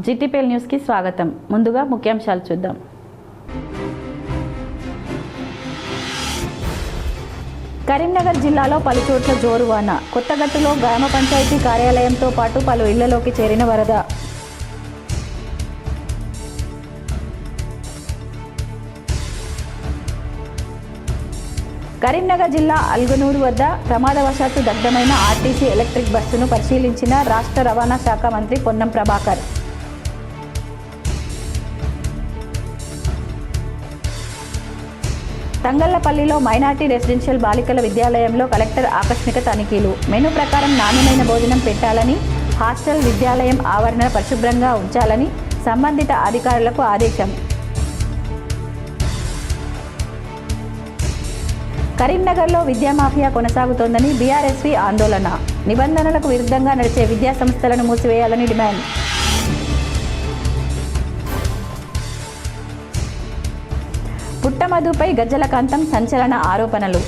GTPL news కి స్వాగతం. ముందుగా ముఖ్యాంశాలు చూద్దాం. కరీంనగర్ జిల్లాలో పలుచోట్ల జోరు వాన. కొత్తగట్టులో గ్రామ పంచాయతీ కార్యాలయంతో పాటు పలు ఇళ్లలోకి చేరిన వరద. కరీంనగర్ జిల్లా అల్గనూరు వద్ద ప్రమాదవశాత్తు దగ్ధమైన ఆర్టీసీ ఎలక్ట్రిక్ బస్సును పరిశీలించిన రాష్ట్ర రవాణా శాఖ మంత్రి పొన్నం ప్రభాకర్. తంగళ్లపల్లిలో మైనార్టీ రెసిడెన్షియల్ బాలికల విద్యాలయంలో కలెక్టర్ ఆకస్మిక తనిఖీలు. మెనూ ప్రకారం నాణ్యమైన భోజనం పెట్టాలని, హాస్టల్ విద్యాలయం ఆవరణ పరిశుభ్రంగా ఉంచాలని సంబంధిత అధికారులకు ఆదేశం. కరీంనగర్లో విద్యా మాఫియా కొనసాగుతోందని బీఆర్ఎస్వీ ఆందోళన. నిబంధనలకు విరుద్ధంగా నడిచే విద్యా సంస్థలను మూసివేయాలని డిమాండ్. పుట్టమధుపై గజ్జలకాంతం సంచలన ఆరోపణలు.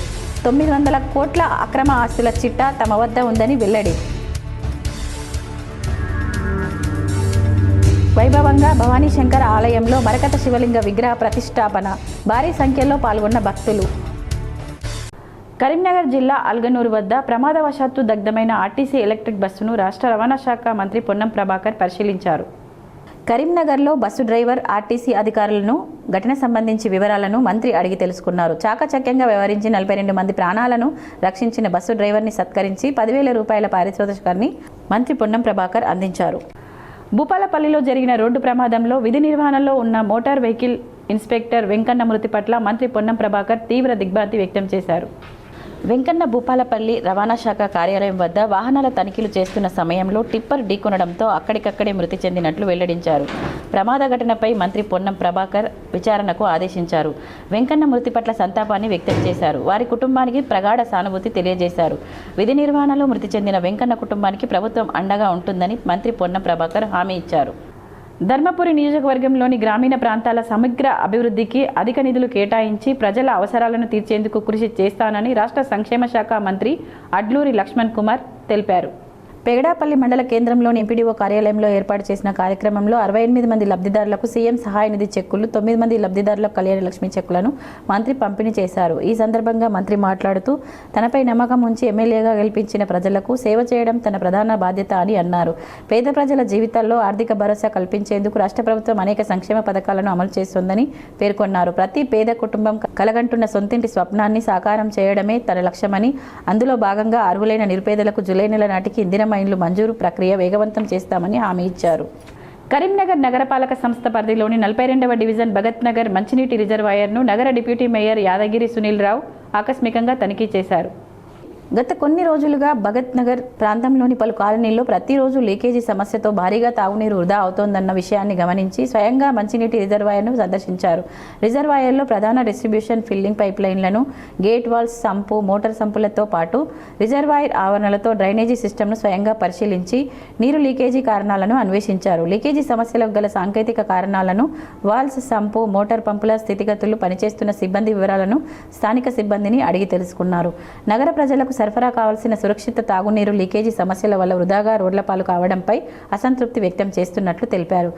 900 కోట్ల అక్రమ ఆస్తుల చిట్టా తమ వద్ద ఉందని వెల్లడి. వైభవంగా భవానీ శంకర్ ఆలయంలో మరకత శివలింగ విగ్రహ ప్రతిష్టాపన. భారీ సంఖ్యలో పాల్గొన్న భక్తులు. కరీంనగర్ జిల్లా అల్గనూరు వద్ద ప్రమాదవశాత్తు దగ్ధమైన ఆర్టీసీ ఎలక్ట్రిక్ బస్సును రాష్ట్ర రవాణా శాఖ మంత్రి పొన్నం ప్రభాకర్ పరిశీలించారు. కరీంనగర్లో బస్సు డ్రైవర్, ఆర్టీసీ అధికారులను ఘటన సంబంధించి వివరాలను మంత్రి అడిగి తెలుసుకున్నారు. చాకచక్యంగా వ్యవహరించి 42 మంది ప్రాణాలను రక్షించిన బస్సు డ్రైవర్ని సత్కరించి 10,000 రూపాయల పారితోషికాన్ని మంత్రి పొన్నం ప్రభాకర్ అందించారు. భూపాలపల్లిలో జరిగిన రోడ్డు ప్రమాదంలో విధి నిర్వహణలో ఉన్న మోటార్ వెహికల్ ఇన్స్పెక్టర్ వెంకన్న మృతి పట్ల మంత్రి పొన్నం ప్రభాకర్ తీవ్ర దిగ్భ్రాంతి వ్యక్తం చేశారు. వెంకన్న భూపాలపల్లి రవాణా శాఖ కార్యాలయం వద్ద వాహనాల తనిఖీలు చేస్తున్న సమయంలో టిప్పర్ ఢీకొనడంతో అక్కడికక్కడే మృతి చెందినట్లు వెల్లడించారు. ప్రమాద ఘటనపై మంత్రి పొన్నం ప్రభాకర్ విచారణకు ఆదేశించారు. వెంకన్న మృతి పట్ల సంతాపాన్ని వ్యక్తం చేశారు. వారి కుటుంబానికి ప్రగాఢ సానుభూతి తెలియజేశారు. విధి నిర్వహణలో మృతి చెందిన వెంకన్న కుటుంబానికి ప్రభుత్వం అండగా ఉంటుందని మంత్రి పొన్నం ప్రభాకర్ హామీ ఇచ్చారు. ధర్మపురి నియోజకవర్గంలోని గ్రామీణ ప్రాంతాల సమగ్ర అభివృద్ధికి అధిక నిధులు కేటాయించి ప్రజల అవసరాలను తీర్చేందుకు కృషి చేస్తానని రాష్ట్ర సంక్షేమ శాఖ మంత్రి అడ్లూరి లక్ష్మణ్ కుమార్ తెలిపారు. పెగడాపల్లి మండల కేంద్రంలోని ఎంపీడీఓ కార్యాలయంలో ఏర్పాటు చేసిన కార్యక్రమంలో 68 మంది లబ్ధిదారులకు సీఎం సహాయ నిధి చెక్కులు, 9 మంది లబ్ధిదారులకు కళ్యాణ లక్ష్మి చెక్కులను మంత్రి పంపిణీ చేశారు. ఈ సందర్భంగా మంత్రి మాట్లాడుతూ తనపై నమ్మకం ఉంచి ఎమ్మెల్యేగా గెలిపించిన ప్రజలకు సేవ చేయడం తన ప్రధాన బాధ్యత అని అన్నారు. పేద ప్రజల జీవితాల్లో ఆర్థిక భరోసా కల్పించేందుకు రాష్ట్ర ప్రభుత్వం అనేక సంక్షేమ పథకాలను అమలు చేస్తోందని పేర్కొన్నారు. ప్రతి పేద కుటుంబం కలగంటున్న సొంతింటి స్వప్నాన్ని సాకారం చేయడమే తన లక్ష్యమని, అందులో భాగంగా అర్హులైన నిరుపేదలకు జూలై నెల నాటికి ఇందిరమ్మ ఇండ్లు మంజూరు ప్రక్రియ వేగవంతం చేస్తామని హామీ ఇచ్చారు. కరీంనగర్ నగరపాలక సంస్థ పరిధిలోని 42వ డివిజన్ భగత్ నగర్ మంచినీటి రిజర్వాయర్ను నగర డిప్యూటీ మేయర్ యాదగిరి సునీల్ రావు ఆకస్మికంగా తనిఖీ చేశారు. గత కొన్ని రోజులుగా భగత్ నగర్ ప్రాంతంలోని పలు కాలనీల్లో ప్రతిరోజు లీకేజీ సమస్యతో భారీగా తాగునీరు వృధా అవుతోందన్న విషయాన్ని గమనించి స్వయంగా మంచినీటి రిజర్వాయర్ను సందర్శించారు. రిజర్వాయర్లో ప్రధాన డిస్ట్రిబ్యూషన్ ఫిల్లింగ్ పైప్ లైన్లను, గేట్ వాల్స్, సంపు, మోటార్ సంపులతో పాటు రిజర్వాయర్ ఆవరణలతో డ్రైనేజీ సిస్టమ్ను స్వయంగా పరిశీలించి నీరు లీకేజీ కారణాలను అన్వేషించారు. లీకేజీ సమస్యలకు గల సాంకేతిక కారణాలను, వాల్స్, సంపు, మోటార్ పంపుల స్థితిగతులు, పనిచేస్తున్న సిబ్బంది వివరాలను స్థానిక సిబ్బందిని అడిగి తెలుసుకున్నారు. నగర ప్రజలకు సరఫరా కావాల్సిన సురక్షిత తాగునీరు లీకేజీ సమస్యల వల్ల వృధాగా రోడ్లపాలు కావడంపై అసంతృప్తి వ్యక్తం చేస్తున్నట్లు తెలిపారు.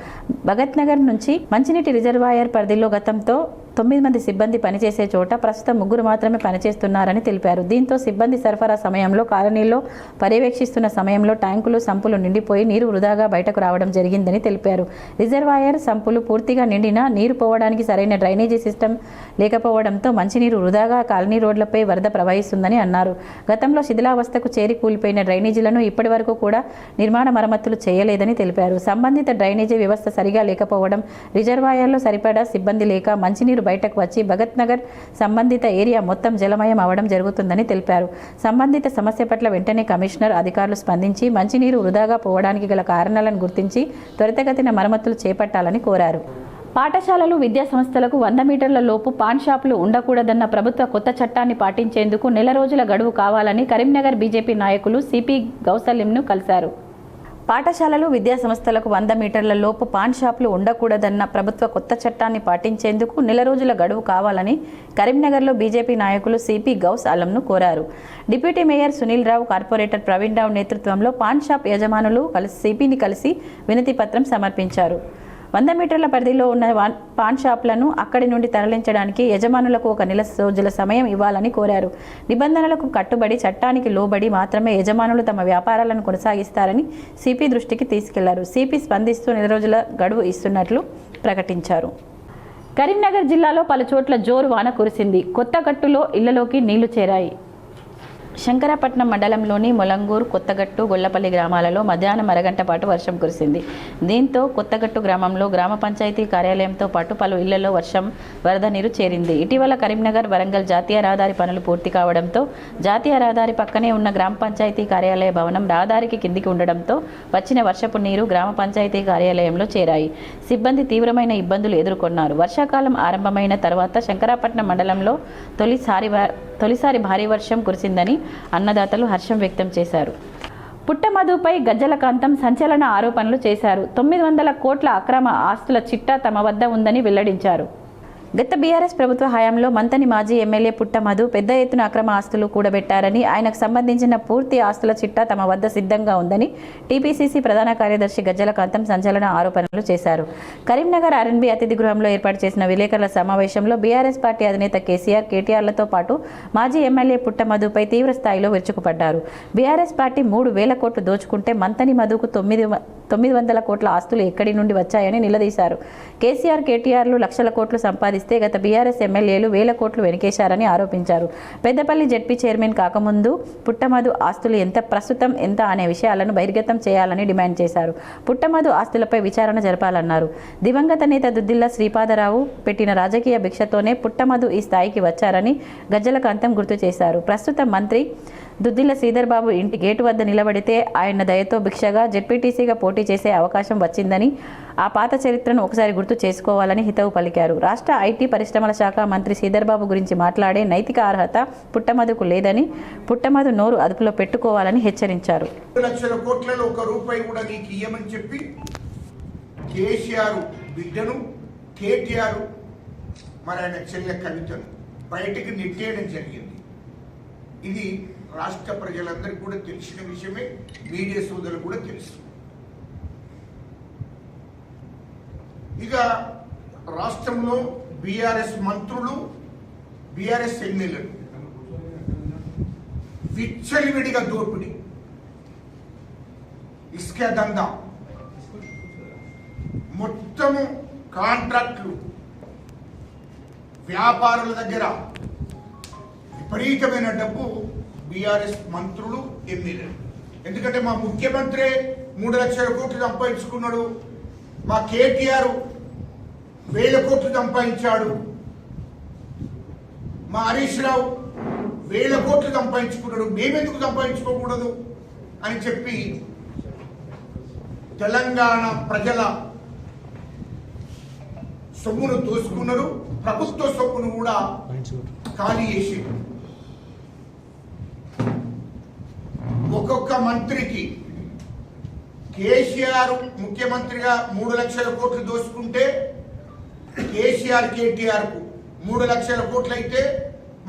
భగత్ నగర్ నుంచి మంచినీటి రిజర్వాయర్ పరిధిలో గతంతో 9 మంది సిబ్బంది పనిచేసే చోట ప్రస్తుతం 3 మాత్రమే పనిచేస్తున్నారని తెలిపారు. దీంతో సిబ్బంది సరఫరా సమయంలో కాలనీలో పర్యవేక్షిస్తున్న సమయంలో ట్యాంకులు, సంపులు నిండిపోయి నీరు వృధాగా బయటకు రావడం జరిగిందని తెలిపారు. రిజర్వాయర్, సంపులు పూర్తిగా నిండినా నీరు పోవడానికి సరైన డ్రైనేజీ సిస్టమ్ లేకపోవడంతో మంచినీరు వృధాగా కాలనీ రోడ్లపై వరద ప్రవహిస్తుందని అన్నారు. గతంలో శిథిలావస్థకు చేరి కూలిపోయిన డ్రైనేజీలను ఇప్పటి వరకు కూడా నిర్మాణ మరమ్మతులు చేయలేదని తెలిపారు. సంబంధిత డ్రైనేజీ వ్యవస్థ సరిగా లేకపోవడం, రిజర్వాయర్లో సరిపడా సిబ్బంది లేక మంచినీరు బయటకు వచ్చి భగత్ నగర్ సంబంధిత ఏరియా మొత్తం జలమయం అవడం జరుగుతుందని తెలిపారు. సంబంధిత సమస్య పట్ల వెంటనే కమిషనర్, అధికారులు స్పందించి మంచినీరు వృధాగా పోవడానికి గల కారణాలను గుర్తించి త్వరితగతిన మరమ్మతులు చేపట్టాలని కోరారు. పాఠశాలలు, విద్యా సంస్థలకు 100 మీటర్ల లోపు పాన్ షాపులు ఉండకూడదన్న ప్రభుత్వ కొత్త చట్టాన్ని పాటించేందుకు నెల రోజుల గడువు కావాలని కరీంనగర్ బీజేపీ నాయకులు సిపి గౌసలింను కలిశారు. పాఠశాలలు విద్యా సంస్థలకు 100 మీటర్ల లోపు పాన్ షాపులు ఉండకూడదన్న ప్రభుత్వ కొత్త చట్టాన్ని పాటించేందుకు నెల రోజుల గడువు కావాలని కరీంనగర్లో బీజేపీ నాయకులు సిపి గౌస్ ఆలంను కోరారు. Deputy mayor Sunil Rao, corporator Praveen Rao నేతృత్వంలో పాన్ షాప్ యజమానులు సిపిని కలిసి వినతి పత్రం సమర్పించారు. 100 మీటర్ల పరిధిలో ఉన్న పాన్ షాపులను అక్కడి నుండి తరలించడానికి యజమానులకు 1 నెల రోజుల సమయం ఇవ్వాలని కోరారు. నిబంధనలకు కట్టుబడి చట్టానికి లోబడి మాత్రమే యజమానులు తమ వ్యాపారాలను కొనసాగిస్తారని సిపి దృష్టికి తీసుకెళ్లారు. సిపి స్పందిస్తూ నెల రోజుల గడువు ఇస్తున్నట్లు ప్రకటించారు. కరీంనగర్ జిల్లాలో పలు చోట్ల జోరు వాన కురిసింది. కొత్తగట్టులో ఇళ్లలోకి నీళ్లు చేరాయి. శంకరపట్నం మండలంలోని మొలంగూరు, కొత్తగట్టు, గొల్లపల్లి గ్రామాలలో మధ్యాహ్నం అరగంట పాటు వర్షం కురిసింది. దీంతో కొత్తగట్టు గ్రామంలో గ్రామ పంచాయతీ కార్యాలయంతో పాటు పలు ఇళ్లలో వరద నీరు చేరింది. ఇటీవల కరీంనగర్ వరంగల్ జాతీయ రహదారి పనులు పూర్తి కావడంతో జాతీయ రహదారి పక్కనే ఉన్న గ్రామ పంచాయతీ కార్యాలయ భవనం రహదారికి కిందికి ఉండడంతో వచ్చిన వర్షపు నీరు గ్రామ పంచాయతీ కార్యాలయంలో చేరాయి. సిబ్బంది తీవ్రమైన ఇబ్బందులు ఎదుర్కొన్నారు. వర్షాకాలం ఆరంభమైన తర్వాత శంకరపట్నం మండలంలో తొలిసారి భారీ వర్షం కురిసిందని అన్నదాతలు హర్షం వ్యక్తం చేశారు. పుట్టమధుపై గజ్జలకాంతం సంచలన ఆరోపణలు చేశారు. 900 కోట్ల అక్రమ ఆస్తుల చిట్టా తమ వద్ద ఉందని వెల్లడించారు. గత బీఆర్ఎస్ ప్రభుత్వ హయాంలో మంతని మాజీ ఎమ్మెల్యే పుట్టమధు పెద్ద ఎత్తున అక్రమ ఆస్తులు కూడబెట్టారని, ఆయనకు సంబంధించిన పూర్తి ఆస్తుల చిట్టా తమ వద్ద సిద్ధంగా ఉందని టీపీసీసీ ప్రధాన కార్యదర్శి గజ్జలకాంతం సంచలన ఆరోపణలు చేశారు. కరీంనగర్ ఆర్ఎన్బీ అతిథి గృహంలో ఏర్పాటు చేసిన విలేకరుల సమావేశంలో బీఆర్ఎస్ పార్టీ అధినేత కేటీఆర్లతో పాటు మాజీ ఎమ్మెల్యే పుట్టమధుపై తీవ్ర స్థాయిలో విరుచుకుపడ్డారు. బీఆర్ఎస్ పార్టీ 3,000 కోట్లు దోచుకుంటే మంతని మధుకు 900 కోట్ల ఆస్తులు ఎక్కడి నుండి వచ్చాయని నిలదీశారు. కేటీఆర్లు లక్షల కోట్లు సంపాదిస్తే గత బీఆర్ఎస్ ఎమ్మెల్యేలు 1,000 కోట్లు వెనకేశారని ఆరోపించారు. పెద్దపల్లి జెడ్పీ చైర్మన్ కాకముందు పుట్టమధు ఆస్తులు ప్రస్తుతం ఎంత అనే విషయాలను బహిర్గతం చేయాలని డిమాండ్ చేశారు. పుట్టమధు ఆస్తులపై విచారణ జరపాలన్నారు. దివంగత నేత దుద్దిల్ల శ్రీపాదరావు పెట్టిన రాజకీయ భిక్షతోనే పుట్టమధు ఈ స్థాయికి వచ్చారని గజ్జలకాంతం గుర్తు చేశారు. ప్రస్తుత మంత్రి దుద్దిల్ల శ్రీధర్ బాబు ఇంటి గేటు వద్ద నిలబడితే ఆయన దయతో భిక్షగా జెడ్పీటీసీగా పోటీ చేసే అవకాశం వచ్చిందని, ఆ పాత చరిత్రను ఒకసారి గుర్తు చేసుకోవాలని హితవు పలికారు. రాష్ట్ర ఐటీ పరిశ్రమల శాఖ మంత్రి శ్రీధర్ బాబు గురించి మాట్లాడే నైతిక అర్హత పుట్టమధుకు లేదని, పుట్టమధు నోరు అదుపులో పెట్టుకోవాలని హెచ్చరించారు. 2 లక్షల కోట్లలో 1 రూపాయి కూడా నీకు ఇయ్యమని చెప్పి కేసీఆర్ బిడ్డను, కేటీఆర్ మరి ఆయన చెల్లె కవితను బయటికి నెట్టేయడం జరిగింది. ఇది రాష్ట్ర ప్రజలందరికీ కూడా తెలిసిన విషయమే, మీడియా సోదరులు కూడా తెలుసు. ఇక రాష్ట్రంలో బీఆర్ఎస్ మంత్రులు, బీఆర్ఎస్ ఎమ్మెల్యేలు విచ్చలివిడిగా దోపిడీ, ఇసుక దందా, మొత్తము కాంట్రాక్టులు, వ్యాపారుల దగ్గర విపరీతమైన డబ్బు బీఆర్ఎస్ మంత్రులు, ఎమ్మెల్యేలు. ఎందుకంటే మా ముఖ్యమంత్రి 3 లక్షల కోట్లు సంపాదించుకున్నాడు, మా కేటీఆర్ 1,000 కోట్లు సంపాదించాడు, మా హరీష్ రావు 1,000 కోట్లు సంపాదించుకున్నాడు, మేమెందుకు సంపాదించుకోకూడదు అని చెప్పి తెలంగాణ ప్రజల సొమ్మును దోసుకున్నారు. ప్రభుత్వ సొమ్మును కూడా ఖాళీ చేసి ఒక్కొక్క మంత్రికి కేసీఆర్ ముఖ్యమంత్రిగా 3 లక్షల కోట్లు దోసుకుంటే కేసీఆర్ కేటీఆర్కు 3 లక్షల కోట్లు అయితే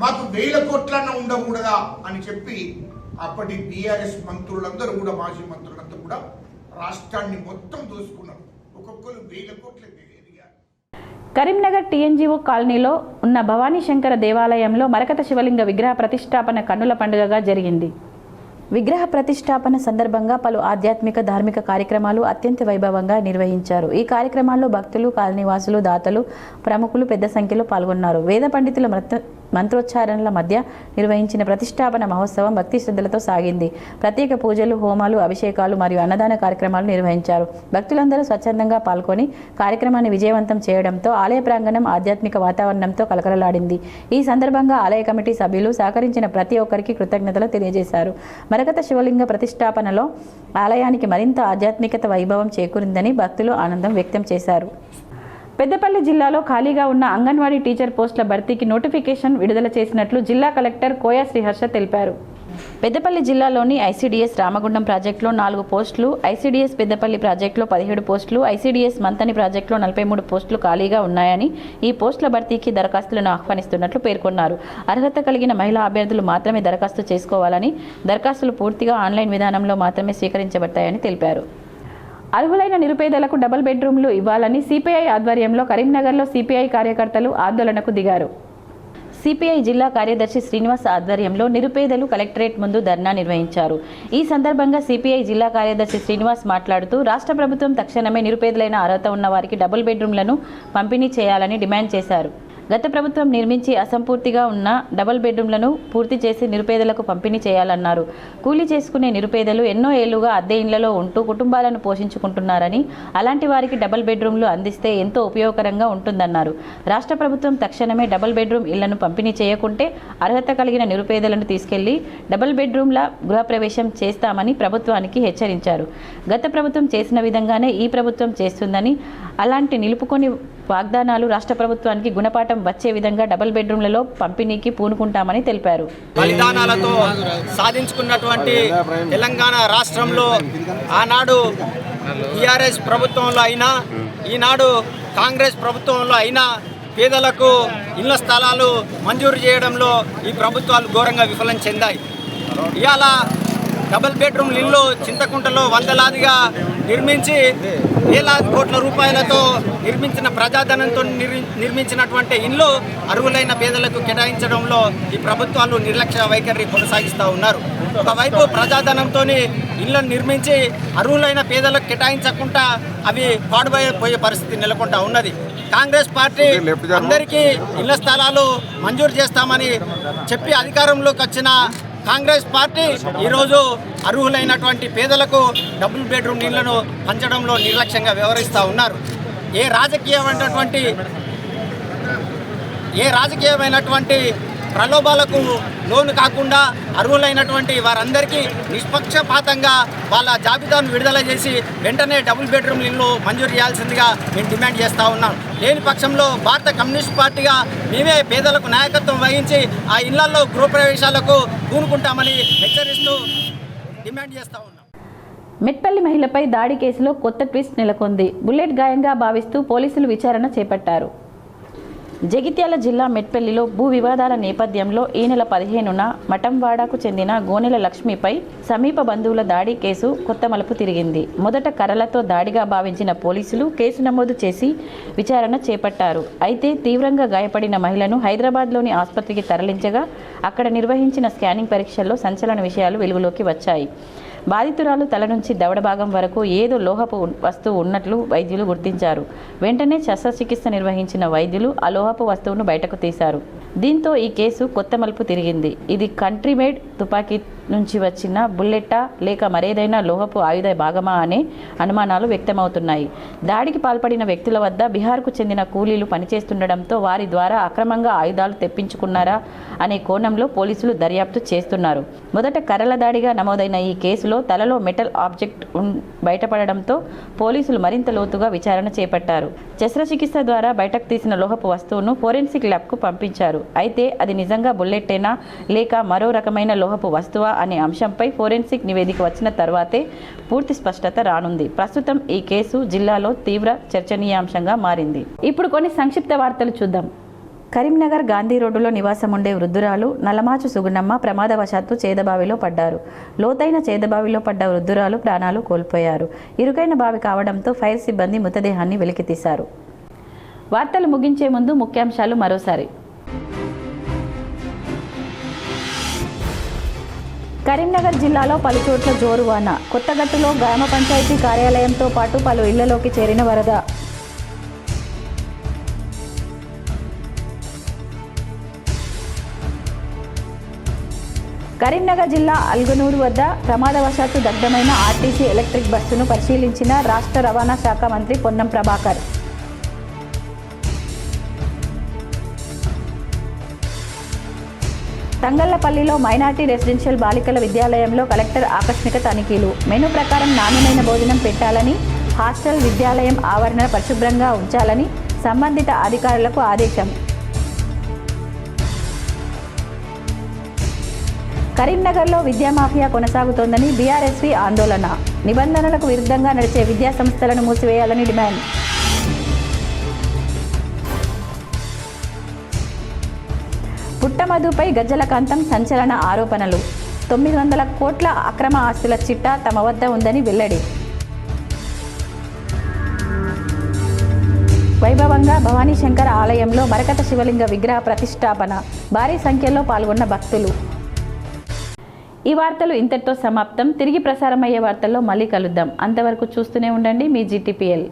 మాకు 1,000 కోట్లన్నా ఉండకూడదా అని చెప్పి అప్పటి బీఆర్ఎస్ మంత్రులందరూ కూడా, మాజీ మంత్రులంతా కూడా రాష్ట్రాన్ని మొత్తం దోసుకున్నారు. ఒక్కొక్కరు 1,000 కోట్ల ఎదిగారు. కరీంనగర్ టీఎన్జీఓ కాలనీలో ఉన్న భవానీ శంకర దేవాలయంలో మరకత శివలింగ విగ్రహ ప్రతిష్టాపన కన్నుల పండుగగా జరిగింది. విగ్రహ ప్రతిష్టాపన సందర్భంగా పలు ఆధ్యాత్మిక, ధార్మిక కార్యక్రమాలు అత్యంత వైభవంగా నిర్వహించారు. ఈ కార్యక్రమాల్లో భక్తులు, కాలనీవాసులు, దాతలు, ప్రముఖులు పెద్ద సంఖ్యలో పాల్గొన్నారు. వేద పండితుల మంత్రోచ్చారణల మధ్య నిర్వహించిన ప్రతిష్టాపన మహోత్సవం భక్తి శ్రద్ధలతో సాగింది. ప్రత్యేక పూజలు, హోమాలు, అభిషేకాలు మరియు అన్నదాన కార్యక్రమాలు నిర్వహించారు. భక్తులందరూ స్వచ్ఛందంగా పాల్గొని కార్యక్రమాన్ని విజయవంతం చేయడంతో ఆలయ ప్రాంగణం ఆధ్యాత్మిక వాతావరణంతో కలకలలాడింది. ఈ సందర్భంగా ఆలయ కమిటీ సభ్యులు సహకరించిన ప్రతి ఒక్కరికి కృతజ్ఞతలు తెలియజేశారు. మరకత శివలింగ ప్రతిష్టాపనలో ఆలయానికి మరింత ఆధ్యాత్మికత వైభవం చేకూరిందని భక్తులు ఆనందం వ్యక్తం చేశారు. పెద్దపల్లి జిల్లాలో ఖాళీగా ఉన్న అంగన్వాడీ టీచర్ పోస్టుల భర్తీకి నోటిఫికేషన్ విడుదల చేసినట్లు జిల్లా కలెక్టర్ కోయా శ్రీహర్ష తెలిపారు. పెద్దపల్లి జిల్లాలోని ఐసీడీఎస్ రామగుండం ప్రాజెక్టులో 4 పోస్టులు, ఐసీడీఎస్ పెద్దపల్లి ప్రాజెక్టులో 17 పోస్టులు, ఐసీడీఎస్ మంతని ప్రాజెక్టులో 43 పోస్టులు ఖాళీగా ఉన్నాయని ఈ పోస్టుల భర్తీకి దరఖాస్తులను ఆహ్వానిస్తున్నట్లు పేర్కొన్నారు. అర్హత కలిగిన మహిళా అభ్యర్థులు మాత్రమే దరఖాస్తు చేసుకోవాలని, దరఖాస్తులు పూర్తిగా ఆన్లైన్ విధానంలో మాత్రమే స్వీకరించబడతాయని తెలిపారు. అర్హులైన నిరుపేదలకు డబుల్ బెడ్రూమ్లు ఇవ్వాలని సిపిఐ ఆధ్వర్యంలో కరీంనగర్లో సిపిఐ కార్యకర్తలు ఆందోళనకు దిగారు. సిపిఐ జిల్లా కార్యదర్శి శ్రీనివాస్ ఆధ్వర్యంలో నిరుపేదలు కలెక్టరేట్ ముందు ధర్నా నిర్వహించారు. ఈ సందర్భంగా సిపిఐ జిల్లా కార్యదర్శి శ్రీనివాస్ మాట్లాడుతూ రాష్ట్ర ప్రభుత్వం తక్షణమే నిరుపేదలైన అర్హత ఉన్న వారికి డబుల్ బెడ్రూమ్లను పంపిణీ చేయాలని డిమాండ్ చేశారు. గత ప్రభుత్వం నిర్మించి అసంపూర్తిగా ఉన్న డబుల్ బెడ్రూమ్లను పూర్తి చేసి నిరుపేదలకు పంపిణీ చేయాలన్నారు. కూలీ చేసుకునే నిరుపేదలు ఎన్నో ఏళ్లుగా అద్దె ఇళ్లలో ఉంటూ కుటుంబాలను పోషించుకుంటున్నారని, అలాంటి వారికి డబుల్ బెడ్రూమ్లు అందిస్తే ఎంతో ఉపయోగకరంగా ఉంటుందన్నారు. రాష్ట్ర ప్రభుత్వం తక్షణమే డబుల్ బెడ్రూమ్ ఇళ్లను పంపిణీ చేయకుంటే అర్హత కలిగిన నిరుపేదలను తీసుకెళ్లి డబుల్ బెడ్రూమ్ల గృహప్రవేశం చేస్తామని ప్రభుత్వానికి హెచ్చరించారు. గత ప్రభుత్వం చేసిన విధంగానే ఈ ప్రభుత్వం చేస్తుందని, అలాంటి నిలుపుకొని వాగ్దానాలు రాష్ట్ర ప్రభుత్వానికి గుణపాఠం వచ్చే విధంగా డబుల్ బెడ్రూమ్లలో పంపిణీకి పూనుకుంటామని తెలిపారు. బలిదానాలతో సాధించుకున్నటువంటి తెలంగాణ రాష్ట్రంలో ఆనాడు టీఆర్ఎస్ ప్రభుత్వంలో అయినా, ఈనాడు కాంగ్రెస్ ప్రభుత్వంలో అయినా పేదలకు ఇళ్ల స్థలాలు మంజూరు చేయడంలో ఈ ప్రభుత్వాలు ఘోరంగా విఫలం చెందాయి. ఇవాళ డబుల్ బెడ్రూమ్ ఇల్లు చింతకుంటలో వందలాదిగా నిర్మించి వేలాది కోట్ల రూపాయలతో నిర్మించిన ప్రజాధనంతో నిర్మించినటువంటి ఇల్లు అర్హులైన పేదలకు కేటాయించడంలో ఈ ప్రభుత్వాలు నిర్లక్ష్య వైఖరి కొనసాగిస్తూ ఉన్నారు. ఒకవైపు ప్రజాధనంతో ఇళ్లను నిర్మించి అర్హులైన పేదలకు కేటాయించకుండా అవి పాడుపోయే పరిస్థితి నెలకొంటా ఉన్నది. కాంగ్రెస్ పార్టీ అందరికీ ఇళ్ల స్థలాలు మంజూరు చేస్తామని చెప్పి అధికారంలోకి వచ్చిన కాంగ్రెస్ పార్టీ ఈరోజు అర్హులైనటువంటి పేదలకు డబుల్ బెడ్రూమ్ ఇళ్లను పంచడంలో నిర్లక్ష్యంగా వ్యవహరిస్తూ ఉన్నారు. ఏ రాజకీయమైనటువంటి ప్రలోభాలకు లోను కాకుండా అర్హులైనటువంటి వారందరికీ నిష్పక్షపాతంగా వాళ్ళ జాబితాను విడుదల చేసి వెంటనే డబుల్ బెడ్రూమ్ ఇల్లు మంజూరు చేయాల్సిందిగా మేము డిమాండ్ చేస్తూ ఉన్నాం. లేని పక్షంలో భారత కమ్యూనిస్ట్ పార్టీగా మేమే పేదలకు నాయకత్వం వహించి ఆ ఇళ్లలో గృహప్రవేశాలకు పూనుకుంటామని హెచ్చరిస్తూ డిమాండ్ చేస్తూ ఉన్నాం. మెట్పల్లి మహిళపై దాడి కేసులో కొత్త ట్విస్ట్ నెలకొంది. బుల్లెట్ గాయంగా భావిస్తూ పోలీసులు విచారణ చేపట్టారు. జగిత్యాల జిల్లా మెట్పల్లిలో భూ వివాదాల నేపథ్యంలో ఈ నెల 15న మఠంవాడకు చెందిన గోనెల లక్ష్మిపై సమీప బంధువుల దాడి కేసు కొత్త మలుపు తిరిగింది. మొదట కర్రలతో దాడిగా భావించిన పోలీసులు కేసు నమోదు చేసి విచారణ చేపట్టారు. అయితే తీవ్రంగా గాయపడిన మహిళను హైదరాబాద్లోని ఆసుపత్రికి తరలించగా అక్కడ నిర్వహించిన స్కానింగ్ పరీక్షల్లో సంచలన విషయాలు వెలుగులోకి వచ్చాయి. బాధితురాలు తల నుంచి దవడ భాగం వరకు ఏదో లోహపు వస్తువు ఉన్నట్లు వైద్యులు గుర్తించారు. వెంటనే శస్త్రచికిత్స నిర్వహించిన వైద్యులు ఆ లోహపు వస్తువును బయటకు తీశారు. దీంతో ఈ కేసు కొత్త మలుపు తిరిగింది. ఇది కంట్రీ మేడ్ తుపాకీ నుంచి వచ్చిన బుల్లెట్టా లేక మరేదైనా లోహపు ఆయుధ భాగమా అనే అనుమానాలు వ్యక్తమవుతున్నాయి. దాడికి పాల్పడిన వ్యక్తుల వద్ద బీహార్కు చెందిన కూలీలు పనిచేస్తుండడంతో వారి ద్వారా అక్రమంగా ఆయుధాలు తెప్పించుకున్నారా అనే కోణంలో పోలీసులు దర్యాప్తు చేస్తున్నారు. మొదట కర్రల దాడిగా నమోదైన ఈ కేసులో తలలో మెటల్ ఆబ్జెక్ట్ బయటపడడంతో పోలీసులు మరింత లోతుగా విచారణ చేపట్టారు. శస్త్రచికిత్స ద్వారా బయటకు తీసిన లోహపు వస్తువును ఫోరెన్సిక్ ల్యాబ్కు పంపించారు. అయితే అది నిజంగా బుల్లెట్టేనా లేక మరో రకమైన లోహపు వస్తువా అనే అంశంపై ఫోరెన్సిక్ నివేదిక వచ్చిన తర్వాతే పూర్తి స్పష్టత రానుంది. ప్రస్తుతం ఈ కేసు జిల్లాలో తీవ్ర చర్చనీయాంశంగా మారింది. ఇప్పుడు కొన్ని సంక్షిప్త వార్తలు చూద్దాం. కరీంనగర్ గాంధీ రోడ్డులో నివాసం ఉండే వృద్ధురాలు నల్లమాచు సుగుణమ్మ ప్రమాదవశాత్తు చేదబావిలో పడ్డారు. లోతైన చేదబావిలో పడ్డ వృద్ధురాలు ప్రాణాలు కోల్పోయారు. ఇరుకైన బావి కావడంతో ఫైర్ సిబ్బంది మృతదేహాన్ని వెలికితీశారు. వార్తలు ముగించే ముందు ముఖ్యాంశాలు మరోసారి. కరీంనగర్ జిల్లాలో పలుచోట్ల జోరువాన. కొత్తగట్టులో గ్రామ పంచాయతీ కార్యాలయంతో పాటు పలు ఇళ్లలోకి చేరిన వరద. కరీంనగర్ జిల్లా అల్గనూరు వద్ద ప్రమాదవశాత్తు దగ్ధమైన ఆర్టీసీ ఎలక్ట్రిక్ బస్సును పరిశీలించిన రాష్ట్ర రవాణా శాఖ మంత్రి పొన్నం ప్రభాకర్. తంగళ్లపల్లిలో మైనార్టీ రెసిడెన్షియల్ బాలికల విద్యాలయంలో కలెక్టర్ ఆకస్మిక తనిఖీలు. మెనూ ప్రకారం నాణ్యమైన భోజనం పెట్టాలని, హాస్టల్ విద్యాలయం ఆవరణ పరిశుభ్రంగా ఉంచాలని సంబంధిత అధికారులకు ఆదేశం. కరీంనగర్లో విద్యా మాఫియా కొనసాగుతోందని బీఆర్ఎస్వి ఆందోళన. నిబంధనలకు విరుద్ధంగా నడిచే విద్యా సంస్థలను మూసివేయాలని డిమాండ్. పుట్టమధుపై గజ్జలకాంతం సంచలన ఆరోపణలు. 900 కోట్ల అక్రమ ఆస్తుల చిట్టా తమ వద్ద ఉందని వెల్లడి. వైభవంగా భవానీశంకర్ ఆలయంలో మరకత శివలింగ విగ్రహ ప్రతిష్టాపన. భారీ సంఖ్యలో పాల్గొన్న భక్తులు. ఈ వార్తలు ఇంతటితో సమాప్తం. తిరిగి ప్రసారమయ్యే వార్తల్లో మళ్ళీ కలుద్దాం. అంతవరకు చూస్తూనే ఉండండి మీ GTPL.